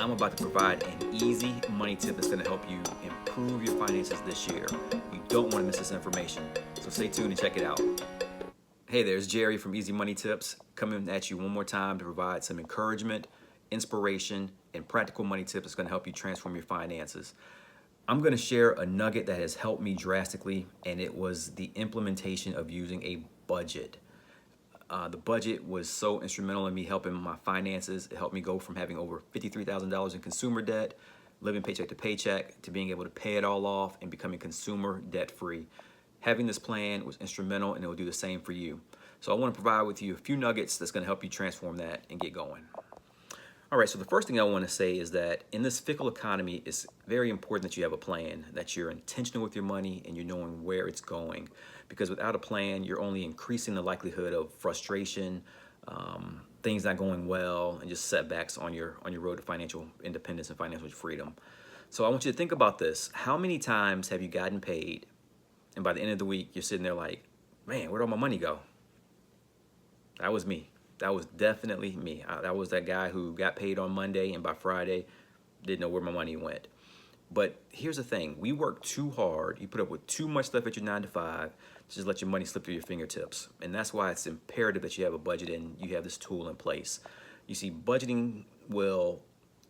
I'm about to provide an easy money tip that's going to help you improve your finances this year. You don't want to miss this information, so stay tuned and check it out. Hey there, it's Jerry from Easy Money Tips coming at you one more time to provide some encouragement, inspiration, and practical money tips that's going to help you transform your finances. I'm going to share a nugget that has helped me drastically, and it was the implementation of using a budget. The budget was so instrumental in me helping my finances. It helped me go from having over $53,000 in consumer debt, living paycheck to paycheck, to being able to pay it all off and becoming consumer debt free. Having this plan was instrumental, and it will do the same for you. So I want to provide with you a few nuggets that's going to help you transform that and get going. All right, so the first thing I want to say is that in this fickle economy, it's very important that you have a plan, that you're intentional with your money and you're knowing where it's going. Because without a plan, you're only increasing the likelihood of frustration, things not going well, and just setbacks on your road to financial independence and financial freedom. So I want you to think about this. How many times have you gotten paid, and by the end of the week, you're sitting there like, man, where'd all my money go? That was me. That was definitely me. That was that guy who got paid on Monday and by Friday didn't know where my money went. But here's the thing. We work too hard. You put up with too much stuff at your 9 to 5 to just let your money slip through your fingertips. And that's why it's imperative that you have a budget and you have this tool in place. You see, budgeting will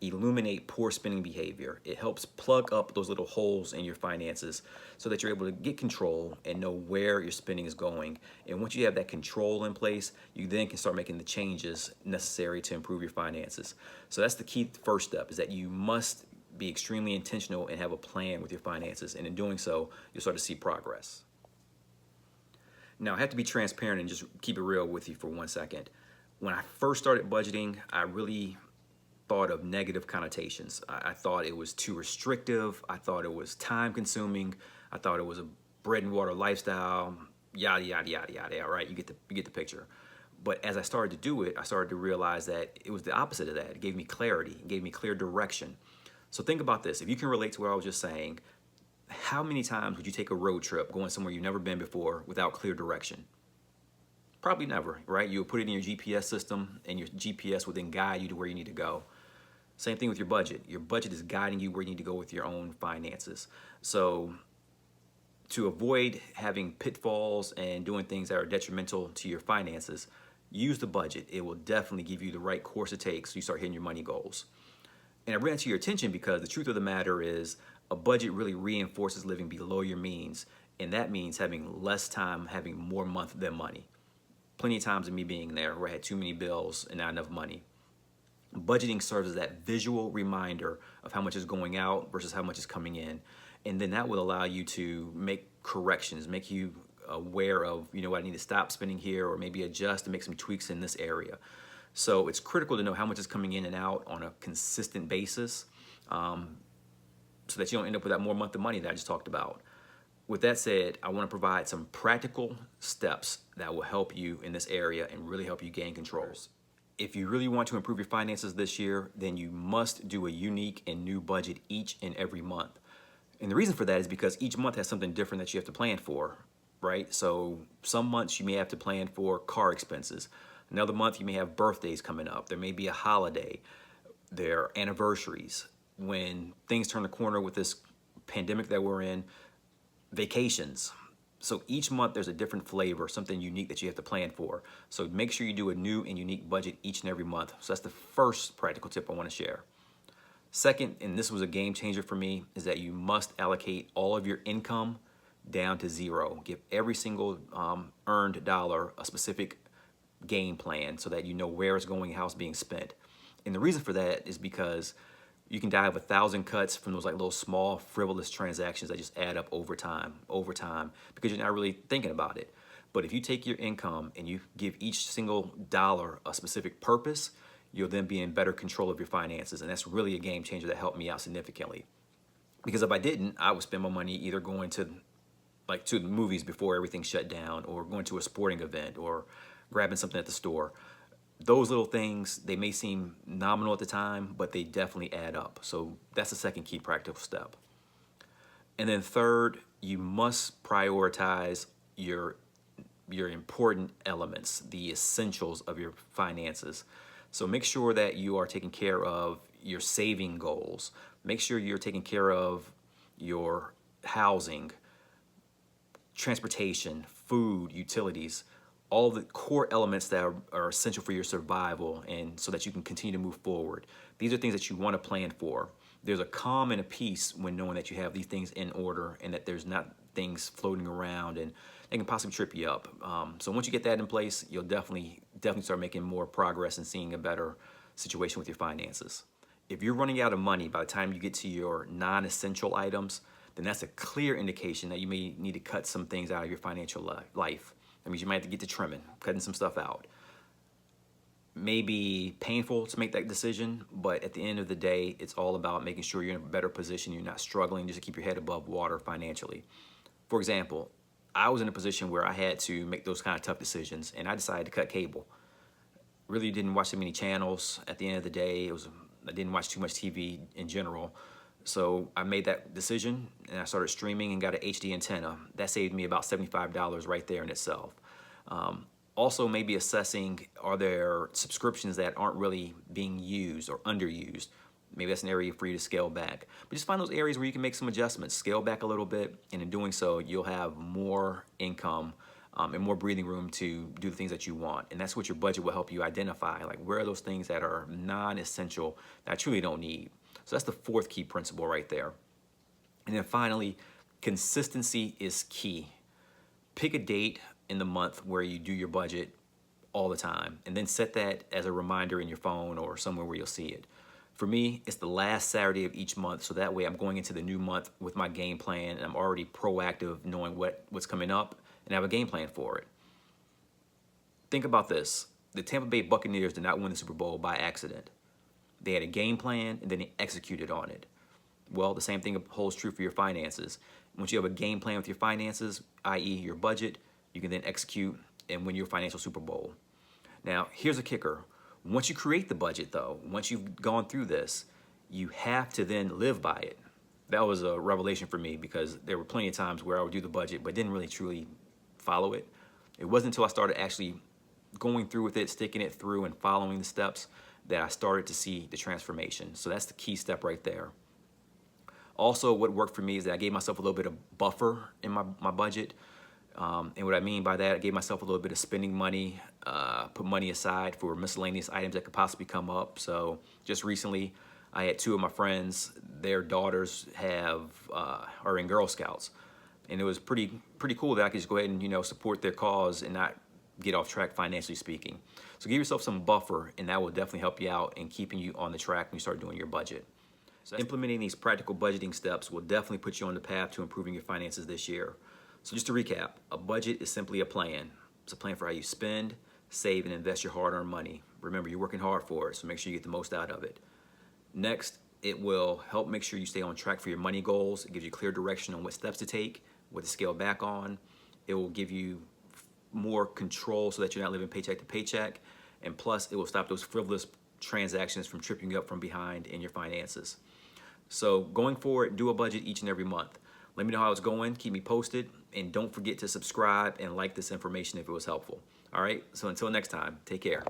illuminate poor spending behavior. It helps plug up those little holes in your finances so that you're able to get control and know where your spending is going. And once you have that control in place, you then can start making the changes necessary to improve your finances. So that's the key first step, is that you must be extremely intentional and have a plan with your finances. And in doing so, you'll start to see progress. Now, I have to be transparent and just keep it real with you for 1 second. When I first started budgeting, I really thought of negative connotations. I thought it was too restrictive. I thought it was time consuming. I thought it was a bread and water lifestyle, yada, yada, yada, yada, right? You get the picture. But as I started to do it, I started to realize that it was the opposite of that. It gave me clarity. It gave me clear direction. So think about this. If you can relate to what I was just saying, how many times would you take a road trip going somewhere you've never been before without clear direction? Probably never, right? You'll put it in your GPS system, and your GPS will then guide you to where you need to go. Same thing with your budget. Your budget is guiding you where you need to go with your own finances. So to avoid having pitfalls and doing things that are detrimental to your finances, use the budget. It will definitely give you the right course to take so you start hitting your money goals. And I bring it to your attention because the truth of the matter is a budget really reinforces living below your means. And that means having less time, having more month than money. Plenty of times of me being there where I had too many bills and not enough money. Budgeting serves as that visual reminder of how much is going out versus how much is coming in. And then that will allow you to make corrections, make you aware of, you know what, I need to stop spending here, or maybe adjust and make some tweaks in this area. So it's critical to know how much is coming in and out on a consistent basis, so that you don't end up with that more month of money that I just talked about. With that said, I want to provide some practical steps that will help you in this area and really help you gain control. If you really want to improve your finances this year, then you must do a unique and new budget each and every month. And the reason for that is because each month has something different that you have to plan for, right? So some months you may have to plan for car expenses. Another month you may have birthdays coming up. There may be a holiday. There are anniversaries. When things turn the corner with this pandemic that we're in, vacations. So each month there's a different flavor, something unique that you have to plan for. So make sure you do a new and unique budget each and every month. So that's the first practical tip I want to share. Second, and this was a game changer for me, is that you must allocate all of your income down to zero. Give every single earned dollar a specific game plan so that you know where it's going and how it's being spent. And the reason for that is because you can die of 1,000 cuts from those like little small frivolous transactions that just add up over time, because you're not really thinking about it. But if you take your income and you give each single dollar a specific purpose, you'll then be in better control of your finances. And that's really a game changer that helped me out significantly. Because if I didn't, I would spend my money either going to the movies before everything shut down, or going to a sporting event, or grabbing something at the store. Those little things, they may seem nominal at the time, but they definitely add up. So that's the second key practical step. And then third, you must prioritize your important elements, the essentials of your finances. So make sure that you are taking care of your saving goals. Make sure you're taking care of your housing, transportation, food, utilities, all the core elements that are essential for your survival and so that you can continue to move forward. These are things that you want to plan for. There's a calm and a peace when knowing that you have these things in order and that there's not things floating around and they can possibly trip you up. So once you get that in place, you'll definitely start making more progress and seeing a better situation with your finances. If you're running out of money by the time you get to your non-essential items, then that's a clear indication that you may need to cut some things out of your financial life. That means you might have to get to trimming, cutting some stuff out. Maybe painful to make that decision, but at the end of the day, it's all about making sure you're in a better position, you're not struggling just to keep your head above water financially. For example, I was in a position where I had to make those kind of tough decisions, and I decided to cut cable. Really didn't watch so many channels. At the end of the day, I didn't watch too much TV in general. So I made that decision and I started streaming and got an HD antenna. That saved me about $75 right there in itself. Also maybe assessing, are there subscriptions that aren't really being used or underused? Maybe that's an area for you to scale back. But just find those areas where you can make some adjustments, scale back a little bit, and in doing so, you'll have more income and more breathing room to do the things that you want. And that's what your budget will help you identify. Like, where are those things that are non-essential that I truly don't need? So that's the fourth key principle right there. And then finally, consistency is key. Pick a date in the month where you do your budget all the time, and then set that as a reminder in your phone or somewhere where you'll see it. For me, it's the last Saturday of each month, so that way I'm going into the new month with my game plan and I'm already proactive knowing what's coming up and have a game plan for it. Think about this. The Tampa Bay Buccaneers did not win the Super Bowl by accident. They had a game plan and then they executed on it. Well, the same thing holds true for your finances. Once you have a game plan with your finances, i.e. your budget, you can then execute and win your financial Super Bowl. Now, here's a kicker. Once you create the budget though, once you've gone through this, you have to then live by it. That was a revelation for me because there were plenty of times where I would do the budget but didn't really truly follow it. It wasn't until I started actually going through with it, sticking it through and following the steps that I started to see the transformation. So that's the key step right there. Also, what worked for me is that I gave myself a little bit of buffer in my budget. And what I mean by that, I gave myself a little bit of spending money, put money aside for miscellaneous items that could possibly come up. So just recently, I had two of my friends, their daughters are in Girl Scouts. And it was pretty cool that I could just go ahead and, support their cause and not get off track financially speaking. So give yourself some buffer, and that will definitely help you out in keeping you on the track when you start doing your budget. So implementing these practical budgeting steps will definitely put you on the path to improving your finances this year. So just to recap, a budget is simply a plan. It's a plan for how you spend, save, and invest your hard-earned money. Remember, you're working hard for it, so make sure you get the most out of it. Next, it will help make sure you stay on track for your money goals. It gives you clear direction on what steps to take, what to scale back on. It will give you more control so that you're not living paycheck to paycheck. And plus, it will stop those frivolous transactions from tripping you up from behind in your finances. So going forward, do a budget each and every month. Let me know how it's going. Keep me posted. And don't forget to subscribe and like this information if it was helpful. All right, so until next time, take care.